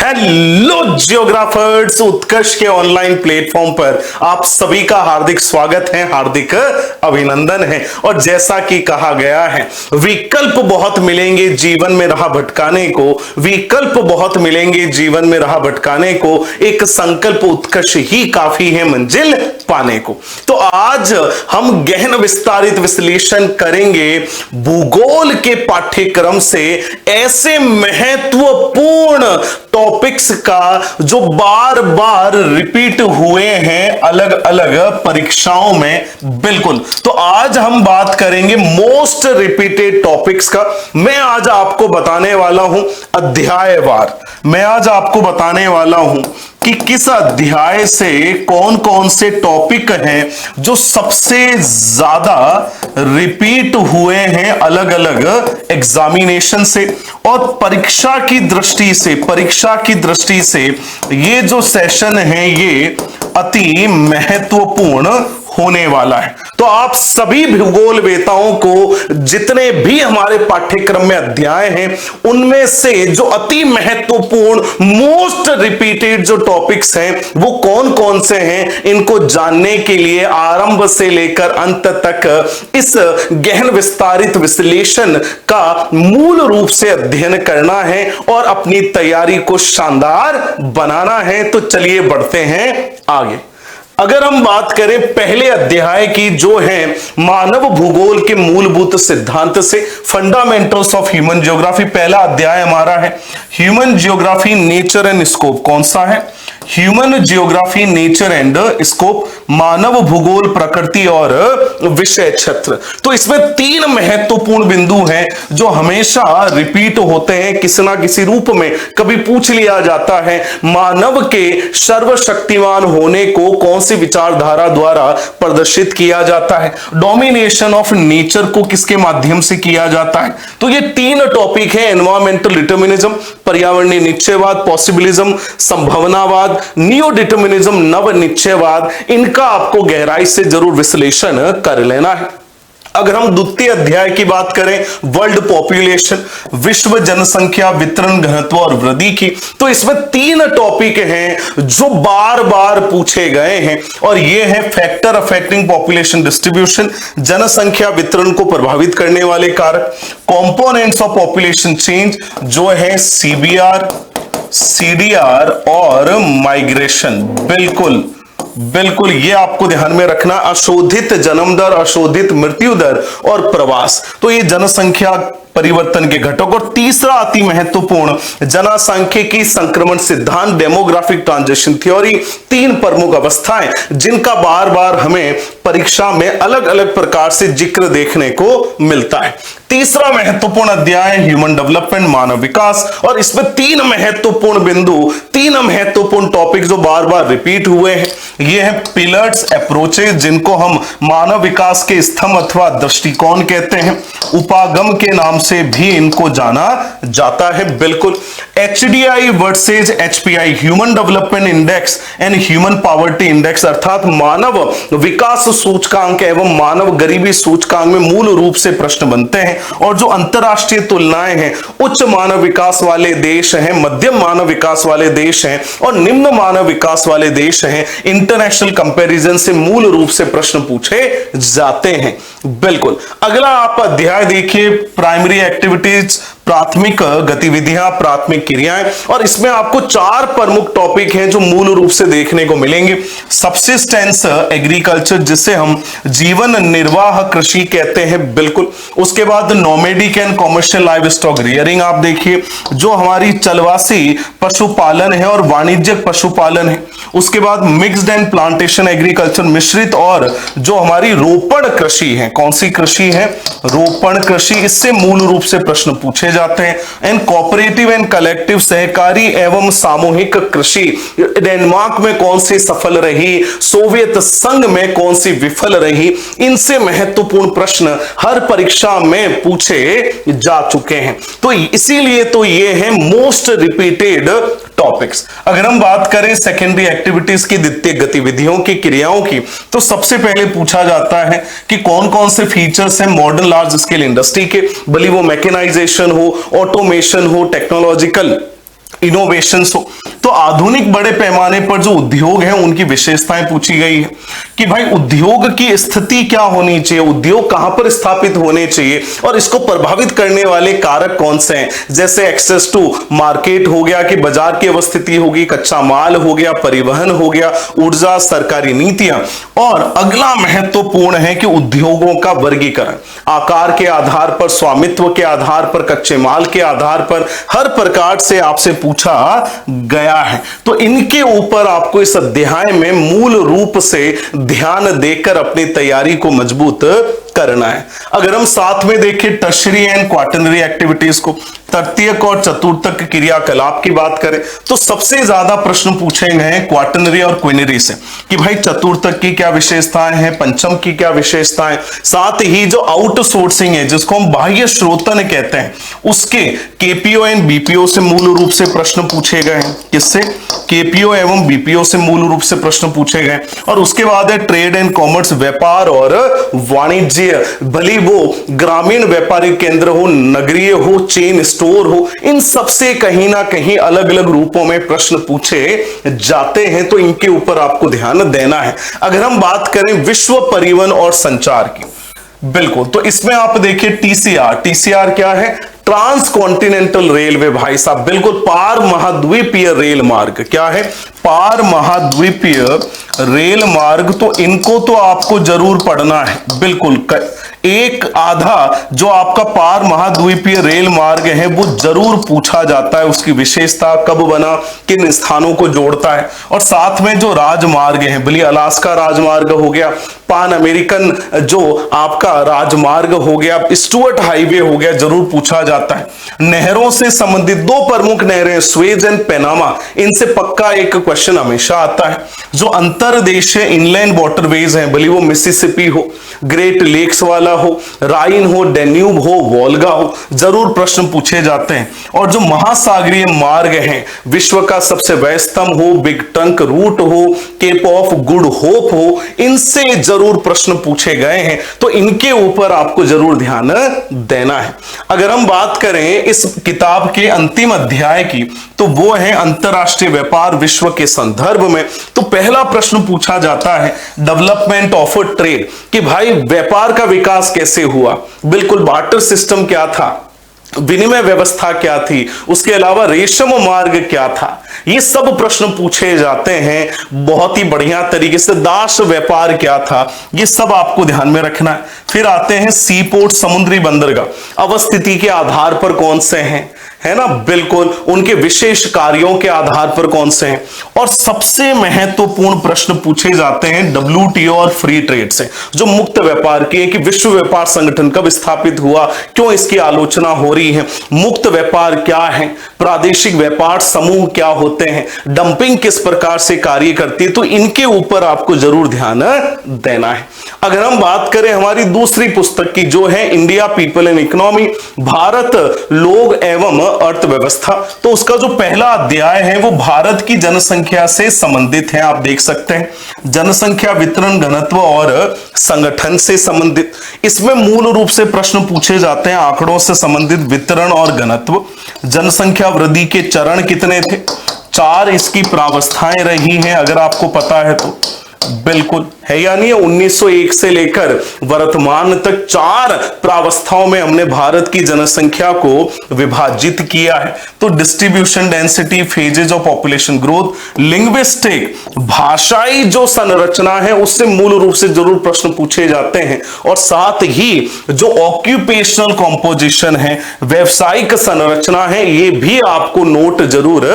Hello geographers, उत्कर्ष के online platform पर आप सभी का हार्दिक स्वागत है, हार्दिक अभिनंदन है। और जैसा कि कहा गया है, विकल्प बहुत मिलेंगे जीवन में राह भटकाने को, विकल्प बहुत मिलेंगे जीवन में राह भटकाने को, एक संकल्प उत्कर्ष ही काफी है मंजिल पाने को। तो आज हम गहन विस्तारित विश्लेषण करेंगे भूगोल के पाठ्यक्रम से ऐसे महत्वपूर्ण टॉपिक्स का जो बार बार रिपीट हुए हैं अलग अलग परीक्षाओं में। बिल्कुल, तो आज हम बात करेंगे मोस्ट रिपीटेड टॉपिक्स का। मैं आज आपको बताने वाला हूं अध्यायवार, मैं आज आपको बताने वाला हूं कि किस अध्याय से कौन कौन से टॉपिक हैं जो सबसे ज्यादा रिपीट हुए हैं अलग अलग एग्जामिनेशन से। और परीक्षा की दृष्टि से ये जो सेशन है ये अति महत्वपूर्ण होने वाला है। तो आप सभी भूगोल वेताओं को जितने भी हमारे पाठ्यक्रम में अध्याय हैं उनमें से जो अति महत्वपूर्ण मोस्ट रिपीटेड जो टॉपिक्स हैं वो कौन कौन से हैं, इनको जानने के लिए आरंभ से लेकर अंत तक इस गहन विस्तारित विश्लेषण का मूल रूप से अध्ययन करना है और अपनी तैयारी को शानदार बनाना है। तो चलिए बढ़ते हैं आगे। अगर हम बात करें पहले अध्याय की जो है मानव भूगोल के मूलभूत सिद्धांत से, फंडामेंटल्स ऑफ ह्यूमन ज्योग्राफी, पहला अध्याय हमारा है human geography nature and scope. कौन सा है? Human geography nature and scope, मानव भूगोल प्रकृति और विषय क्षेत्र। तो इसमें तीन महत्वपूर्ण बिंदु हैं जो हमेशा रिपीट होते हैं किसी ना किसी रूप में। कभी पूछ लिया जाता है मानव के सर्वशक्तिमान होने को कौन सी विचारधारा द्वारा प्रदर्शित किया जाता है, डोमिनेशन ऑफ नेचर को किसके माध्यम से किया जाता है। तो ये तीन टॉपिक है, एनवायरमेंटल डिटर्मिनिज्म, पर्यावरणीय निश्चयवाद, पॉसिबिलिज्म, संभावनावाद, नियो डिटर्मिनिज्म, नव निश्चयवाद। इनका आपको गहराई से जरूर विश्लेषण कर लेना है। अगर हम द्वितीय अध्याय की बात करें वर्ल्ड पॉपुलेशन, विश्व जनसंख्या वितरण घनत्व और वृद्धि की, तो इसमें तीन टॉपिक हैं जो बार बार पूछे गए हैं और ये है फैक्टर अफेक्टिंग पॉपुलेशन डिस्ट्रीब्यूशन, जनसंख्या वितरण को प्रभावित करने वाले कारक, कंपोनेंट्स ऑफ पॉपुलेशन चेंज जो है सीबीआर, सीडीआर और माइग्रेशन। बिल्कुल बिल्कुल, ये आपको ध्यान में रखना, अशोधित जन्म दर, अशोधित मृत्यु दर और प्रवास। तो ये जनसंख्या परिवर्तन के घटक। और तीसरा अति महत्वपूर्ण जनसांख्यिकी संक्रमण सिद्धांत, डेमोग्राफिक ट्रांजिशन थ्योरी। तीन प्रमुख अवस्थाएं जिनका बार बार हमें परीक्षा में अलग अलग प्रकार से जिक्र देखने को मिलता है। तीसरा महत्वपूर्ण अध्याय ह्यूमन डेवलपमेंट, मानव विकास। और इसमें तीन महत्वपूर्ण बिंदु, तीन महत्वपूर्ण टॉपिक जो बार बार रिपीट हुए हैं, ये है पिलर्स अप्रोचेस जिनको हम मानव विकास के स्तंभ अथवा दृष्टिकोण कहते हैं, उपागम के नाम से भी इनको जाना जाता है। बिल्कुल, HDI versus एचपीआई, human development index and human poverty index, अर्थात मानव विकास सूचकांक एवं मानव गरीबी सूचकांक में मूल रूप से प्रश्न बनते हैं। और जो अंतरराष्ट्रीय तुलनाएं हैं, उच्च मानव विकास वाले देश हैं, मध्यम मानव विकास वाले देश हैं और निम्न मानव विकास वाले देश हैं, इंटरनेशनल कंपैरिजन से मूल रूप से प्रश्न पूछे जाते हैं। बिल्कुल, अगला आप अध्याय देखिए प्राइमरी एक्टिविटीज, प्राथमिक गतिविधियां, प्राथमिक क्रियाएं। और इसमें आपको चार प्रमुख टॉपिक हैं जो मूल रूप से देखने को मिलेंगे। सबसिस्टेंस एग्रीकल्चर जिसे हम जीवन निर्वाह कृषि कहते हैं। बिल्कुल, उसके बाद nomadic and commercial live stock rearing आप देखिए जो हमारी चलवासी पशुपालन है और वाणिज्यिक पशुपालन है। उसके बाद मिक्स्ड एंड प्लांटेशन एग्रीकल्चर, मिश्रित और जो हमारी रोपण कृषि है। कौन सी कृषि है? रोपण कृषि। इससे मूल रूप से प्रश्न पूछे जाते हैं। एंड कोऑपरेटिव एंड कलेक्टिव, सहकारी एवं सामूहिक कृषि, डेनमार्क में कौन सी सफल रही, सोवियत संघ में कौन सी विफल रही। इनसे महत्वपूर्ण प्रश्न हर परीक्षा में पूछे जा चुके हैं। तो इसीलिए तो ये है मोस्ट रिपीटेड टॉपिक्स। अगर हम बात करें सेकेंडरी एक्टिविटीज की, द्वितीय गतिविधियों की, क्रियाओं की, तो सबसे पहले पूछा जाता है कि कौन कौन से फीचर्स हैं मॉडर्न लार्ज स्केल इंडस्ट्री के, भले वो मैकेनाइजेशन हो, ऑटोमेशन हो, टेक्नोलॉजिकल इनोवेशंस हो। तो आधुनिक बड़े पैमाने पर जो उद्योग हैं उनकी विशेषताएं पूछी गई है कि भाई उद्योग की स्थिति क्या होनी चाहिए, उद्योग कहां पर स्थापित होने चाहिए और इसको प्रभावित करने वाले कारक कौन से हैं, जैसे एक्सेस टू मार्केट हो गया कि बाजार की अवस्थिति होगी, कच्चा माल हो गया, परिवहन हो गया, ऊर्जा, सरकारी नीतियां। और अगला महत्वपूर्ण है कि उद्योगों का वर्गीकरण आकार के आधार पर, स्वामित्व के आधार पर, कच्चे माल के आधार पर हर प्रकार से आपसे पूछा गया है। तो इनके ऊपर आपको इस अध्याय में मूल रूप से ध्यान देकर अपनी तैयारी को मजबूत करना है। अगर हम साथ में देखें टर्शरी एंड क्वाटरनरी एक्टिविटीज को, तृतीयक और चतुर्थक क्रियाकलाप की बात करें तो सबसे ज्यादा प्रश्न पूछे गए हैं क्वाटरनरी और क्विनरी से कि भाई चतुर्थक की क्या विशेषताएं हैं, पंचम की क्या विशेषताएं, साथ ही जो आउटसोर्सिंग है जिसको हम बाह्य स्रोतन कहते हैं उसके केपीओ एंड बीपीओ से मूल रूप से प्रश्न पूछे गए हैं। किससे? केपीओ एवं बीपीओ से मूल रूप से प्रश्न पूछे गए। और उसके बाद है ट्रेड एंड कॉमर्स, व्यापार और वाणिज्य, भले वो ग्रामीण व्यापारिक केंद्र हो, नगरीय हो, चेन स्टोर हो, इन सबसे कहीं ना कहीं अलग अलग रूपों में प्रश्न पूछे जाते हैं। तो इनके ऊपर आपको ध्यान देना है। अगर हम बात करें विश्व परिवहन और संचार की, बिल्कुल, तो इसमें आप देखिए टीसीआर। टीसीआर क्या है? ट्रांस कॉन्टिनेंटल रेलवे भाई साहब, बिल्कुल पार महाद्वीपीय रेल मार्ग। क्या है? पार महाद्वीपीय रेल मार्ग। तो इनको तो आपको जरूर पढ़ना है, बिल्कुल। एक आधा जो आपका पार महाद्वीपीय रेल मार्ग है वो जरूर पूछा जाता है, उसकी विशेषता, कब बना, किन स्थानों को जोड़ता है। और साथ में जो राजमार्ग है, भले अलास्का राजमार्ग हो गया, पान अमेरिकन जो आपका राजमार्ग हो गया, स्टुअर्ट हाईवे हो गया, जरूर पूछा जाता है। नहरों से संबंधित दो प्रमुख नहरें स्वेज एंड पेनामा, इनसे पक्का एक क्वेश्चन हमेशा आता है। जो अंतरदेशीय इनलैंड वाटरवेज हैं, भले वो मिसिसिपी हो, ग्रेट लेक्स वाला हो, राइन हो, डेन्यूब हो, वोल्गा हो, जरूर प्रश्न पूछे जाते हैं। और जो महासागरीय मार्ग हैं, विश्व का सबसे व्यस्तम हो, बिग ट्रंक रूट हो, केप ऑफ गुड होप हो, इनसे जरूर प्रश्न पूछे गए हैं। तो इनके ऊपर आपको जरूर ध्यान देना है। अगर हम बात करें इस किताब के अंतिम अध्याय की तो वो है अंतरराष्ट्रीय व्यापार विश्व के संदर्भ में। तो पहला प्रश्न पूछा जाता है डेवलपमेंट ऑफ ट्रेड कि भाई व्यापार का विकास कैसे हुआ, बिल्कुल बार्टर सिस्टम क्या था, विनिमय व्यवस्था क्या थी, उसके अलावा रेशम मार्ग क्या था, ये सब प्रश्न पूछे जाते हैं बहुत ही बढ़िया तरीके से। दास व्यापार क्या था, ये सब आपको ध्यान में रखना है। फिर आते हैं सी पोर्ट, समुद्री बंदरगाह अवस्थिति के आधार पर कौन से हैं, है ना, बिल्कुल उनके विशेष कार्यों के आधार पर कौन से हैं। और सबसे महत्वपूर्ण प्रश्न पूछे जाते हैं डब्ल्यूटीओ और फ्री ट्रेड से, जो मुक्त व्यापार की है कि विश्व व्यापार संगठन कब स्थापित हुआ, क्यों इसकी आलोचना हो रही है, मुक्त व्यापार क्या है, प्रादेशिक व्यापार समूह क्या होते हैं, डंपिंग किस प्रकार से कार्य करती है। तो इनके ऊपर आपको जरूर ध्यान देना है। अगर हम बात करें हमारी दूसरी पुस्तक की जो है India people and economy, Bharat लोग एवं अर्थव्यवस्था, तो उसका जो पहला अध्याय है वो भारत की जनसंख्या से संबंधित है। आप देख सकते हैं जनसंख्या वितरण, घनत्व और संगठन से संबंधित। इसमें मूल रूप से प्रश्न पूछे जाते हैं आंकड़ों से संबंधित, वितरण और घनत्व। जनसंख्या वृद्धि के चरण कितने थे? 4 इसकी प्रावस्थाएं रही हैं, अगर आपको पता है तो बिल्कुल है या नहीं। 1901 से लेकर वर्तमान तक 4 प्रावस्थाओं में हमने भारत की जनसंख्या को विभाजित किया है। तो distribution, density, phases of population growth, linguistic, भाषाई जो संरचना है उससे मूल रूप से जरूर प्रश्न पूछे जाते हैं। और साथ ही जो ऑक्यूपेशनल कॉम्पोजिशन है, व्यवसायिक संरचना है, ये भी आपको नोट जरूर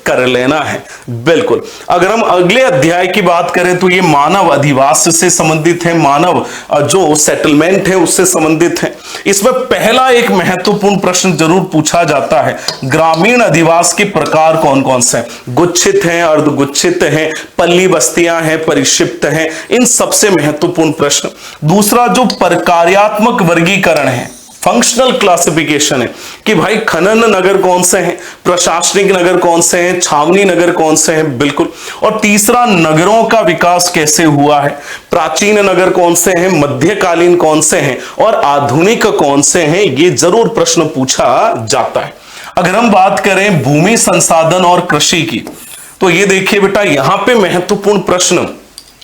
कर लेना है, बिल्कुल। अगर हम अगले अध्याय की बात करें तो ये मानव अधिवास से संबंधित है, मानव जो सेटलमेंट है उससे संबंधित है। इसमें पहला एक महत्वपूर्ण प्रश्न जरूर पूछा जाता है, ग्रामीण अधिवास के प्रकार कौन कौन से हैं? गुच्छित हैं, अर्धगुच्छित हैं, पल्ली बस्तियां हैं, परिक्षिप्त हैं, इन सबसे महत्वपूर्ण प्रश्न। दूसरा जो प्रकार्यात्मक वर्गीकरण है, फंक्शनल क्लासिफिकेशन है कि भाई खनन नगर कौन से हैं, प्रशासनिक नगर कौन से हैं, छावनी नगर कौन से हैं, बिल्कुल। और तीसरा नगरों का विकास कैसे हुआ है, प्राचीन नगर कौन से हैं, मध्यकालीन कौन से हैं और आधुनिक कौन से हैं, ये जरूर प्रश्न पूछा जाता है। अगर हम बात करें भूमि संसाधन और कृषि की, तो ये देखिए बेटा, यहां पे महत्वपूर्ण प्रश्न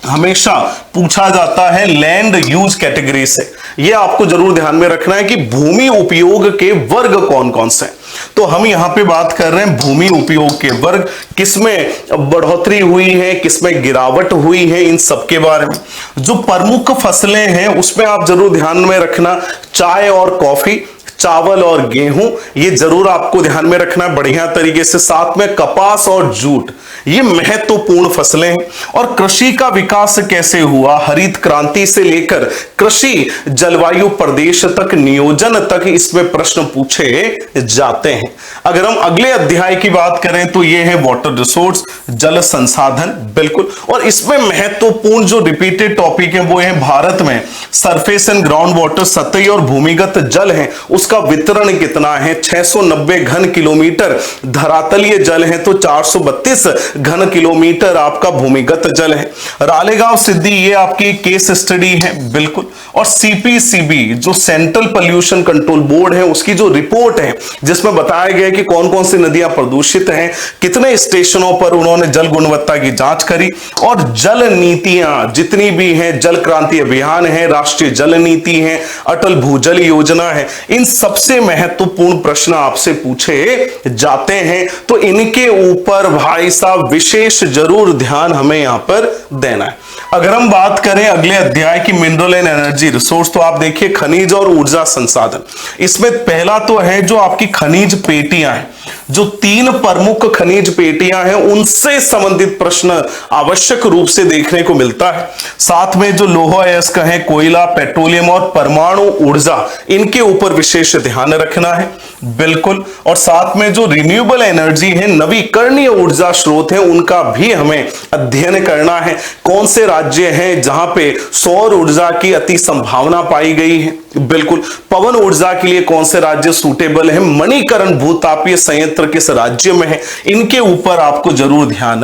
हमेशा पूछा जाता है लैंड यूज कैटेगरी से। ये आपको जरूर ध्यान में रखना है कि भूमि उपयोग के वर्ग कौन कौन से हैं। तो हम यहां पे बात कर रहे हैं भूमि उपयोग के वर्ग, किसमें बढ़ोतरी हुई है, किसमें गिरावट हुई है, इन सब के बारे में। जो प्रमुख फसलें हैं उसमें आप जरूर ध्यान में रखना, चाय और कॉफी, चावल और गेहूं, ये जरूर आपको ध्यान में रखना बढ़िया तरीके से। साथ में कपास और जूट, ये महत्वपूर्ण फसलें हैं। और कृषि का विकास कैसे हुआ, हरित क्रांति से लेकर कृषि जलवायु प्रदेश तक, नियोजन तक, इसमें प्रश्न पूछे जाते हैं। अगर हम अगले अध्याय की बात करें तो ये है वाटर रिसोर्स, जल संसाधन, बिल्कुल। और इसमें महत्वपूर्ण जो रिपीटेड टॉपिक है वो है भारत में सरफेस एंड ग्राउंड वाटर, सतही और भूमिगत जल है उसका वितरण कितना है। 690 घन किलोमीटर धरातलीय जल है तो 432 घन किलोमीटर आपका भूमिगत जल है। रालेगांव सिद्धि ये आपकी केस स्टडी है, बिल्कुल। और सीपीसीबी जो सेंट्रल पोल्यूशन कंट्रोल बोर्ड है उसकी जो रिपोर्ट है जिसमें बताया गया कि कौन कौन सी नदियां प्रदूषित हैं, कितने स्टेशनों पर उन्होंने जल गुणवत्ता की जांच करी, और जल नीतियां जितनी भी हैं, जल क्रांति अभियान है, राष्ट्रीय जल नीति है, अटल भूजल योजना है, इन सबसे महत्वपूर्ण प्रश्न आपसे पूछे जाते हैं। तो इनके ऊपर भाई साहब विशेष जरूर ध्यान हमें यहां पर देना है। अगर हम बात करें अगले अध्याय की मिनरल एंड एनर्जी रिसोर्स, तो आप देखिए खनिज और ऊर्जा संसाधन। इसमें पहला तो है जो आपकी खनिज पेटियां हैं, जो 3 प्रमुख खनिज पेटियां हैं उनसे संबंधित प्रश्न आवश्यक रूप से देखने को मिलता है। साथ में जो लौह अयस्क है, कोयला, पेट्रोलियम और परमाणु ऊर्जा, इनके ऊपर विशेष ध्यान रखना है, बिल्कुल। और साथ में जो रिन्यूएबल एनर्जी है, नवीकरणीय ऊर्जा स्रोत है, उनका भी हमें अध्ययन करना है। कौन से राज्य हैं जहां पे सौर ऊर्जा की अति संभावना पाई गई है, बिल्कुल। पवन ऊर्जा के लिए कौन से राज्य सूटेबल है, मणिकरण भूतापीय संयंत्र किस राज्य में है, इनके ऊपर आपको जरूर ध्यान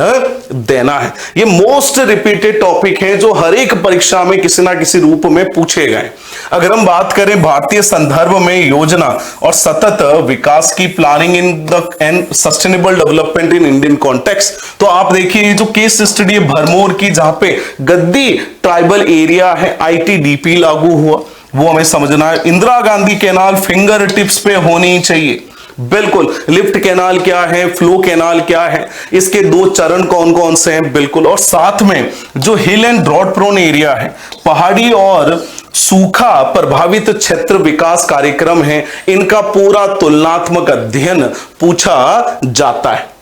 देना है। ये मोस्ट रिपीटेड टॉपिक है जो हर एक परीक्षा में किसी ना किसी रूप में पूछे गए। अगर हम बात करें भारतीय संदर्भ में योजना और सतत विकास की, planning in the end sustainable development in Indian context, तो आप देखिए जो केस स्टडी है भरमौर की, जहां पे गद्दी ट्राइबल एरिया है, आईटीडीपी लागू हुआ, वो हमें समझना है। Indira Gandhi canal finger tips पे होनी चाहिए, बिल्कुल। लिफ्ट कैनाल क्या है, फ्लो कैनाल क्या है, इसके 2 चरण कौन कौन से हैं, बिल्कुल। और साथ में जो हिल एंड ड्रॉट प्रोन एरिया है, पहाड़ी और सूखा प्रभावित क्षेत्र विकास कार्यक्रम है, इनका पूरा तुलनात्मक अध्ययन पूछा जाता है।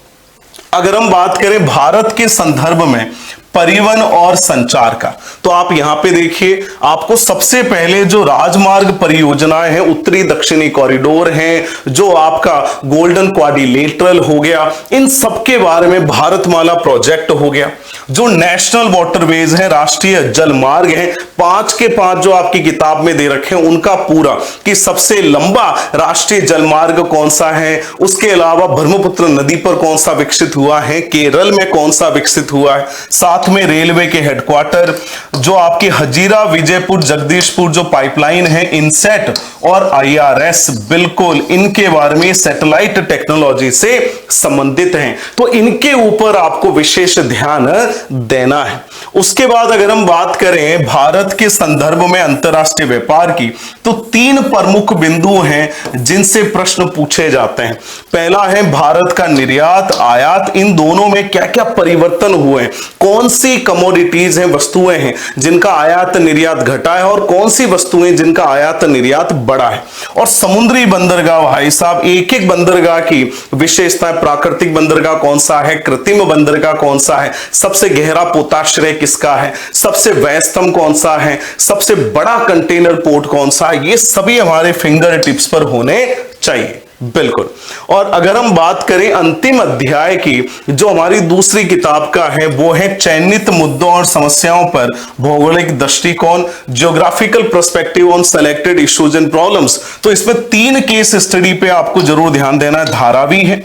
अगर हम बात करें भारत के संदर्भ में परिवहन और संचार का, तो आप यहां पे देखिए, आपको सबसे पहले जो राजमार्ग परियोजनाएं हैं, उत्तरी दक्षिणी कॉरिडोर हैं, जो आपका गोल्डन क्वाड्रिलेटरल हो गया, इन सब के बारे में भारतमाला प्रोजेक्ट हो गया। जो नेशनल वाटरवेज है, राष्ट्रीय जल मार्ग है, 5 के 5 जो आपकी किताब में दे रखे हैं, उनका पूरा कि सबसे लंबा राष्ट्रीय जल मार्ग कौन सा है, उसके अलावा ब्रह्मपुत्र नदी पर कौन सा विकसित हुआ है, केरल में कौन सा विकसित हुआ है, साथ में रेलवे के हेडक्वार्टर, जो आपके हजीरा विजयपुर जगदीशपुर जो पाइपलाइन है, इनसेट और आईआरएस, बिल्कुल इनके बारे में सैटेलाइट टेक्नोलॉजी से संबंधित हैं, तो इनके ऊपर आपको विशेष ध्यान देना है। उसके बाद अगर हम बात करें भारत के संदर्भ में अंतरराष्ट्रीय व्यापार की, तो 3 प्रमुख बिंदु हैं जिनसे प्रश्न पूछे जाते हैं। पहला है भारत का निर्यात आयात, इन दोनों में क्या क्या परिवर्तन हुए, कौन सी कमोडिटीज हैं, वस्तुएं हैं जिनका आयात निर्यात घटा है, और कौन सी वस्तुएं जिनका आयात निर्यात बढ़ा है। और समुद्री बंदरगाह भाई साहब, एक एक बंदरगाह की विशेषताएं, प्राकृतिक बंदरगाह कौन सा है, कृत्रिम बंदरगाह कौन सा है, सबसे गहरा पोताश्रय किसका है, सबसे व्यस्तम कौन सा है, सबसे बड़ा कंटेनर पोर्ट कौन सा है, ये सभी हमारे फिंगर टिप्स पर होने चाहिए, बिल्कुल। और अगर हम बात करें अंतिम अध्याय की, जो हमारी दूसरी किताब का है, वो है चयनित मुद्दों और समस्याओं पर भौगोलिक दृष्टिकोण, geographical perspective on selected issues and problems. तो इसमें 3 केस स्टडी पे आपको जरूर ध्यान देना है, धारावी है,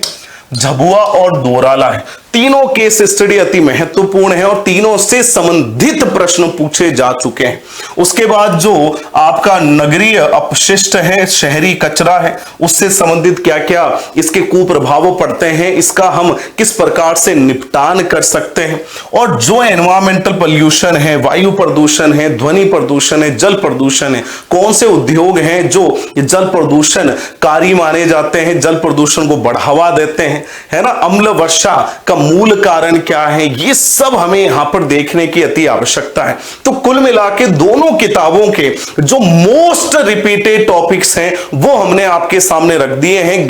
झबुआ और दोराला है। तीनों केस स्टडी अति महत्वपूर्ण है और तीनों से संबंधित प्रश्न पूछे जा चुके हैं। उसके बाद जो आपका नगरीय अपशिष्ट है, शहरी कचरा है, उससे संबंधित क्या क्या इसके कुप्रभाव पड़ते हैं, इसका हम किस प्रकार से निपटान कर सकते हैं। और जो एनवायरमेंटल पोल्यूशन है, वायु प्रदूषण है, ध्वनि प्रदूषण है, जल प्रदूषण है, कौन से उद्योग हैं जो जल प्रदूषण कारी माने जाते हैं, जल प्रदूषण को बढ़ावा देते हैं, है ना, अम्ल वर्षा का मूल कारण क्या है, ये सब हमें यहां पर देखने की अति आवश्यकता है। तो कुल मिला के दोनों किताबों के जो मोस्ट रिपीटेड टॉपिक्स हैं वो हमने आपके सामने रख दिए हैं।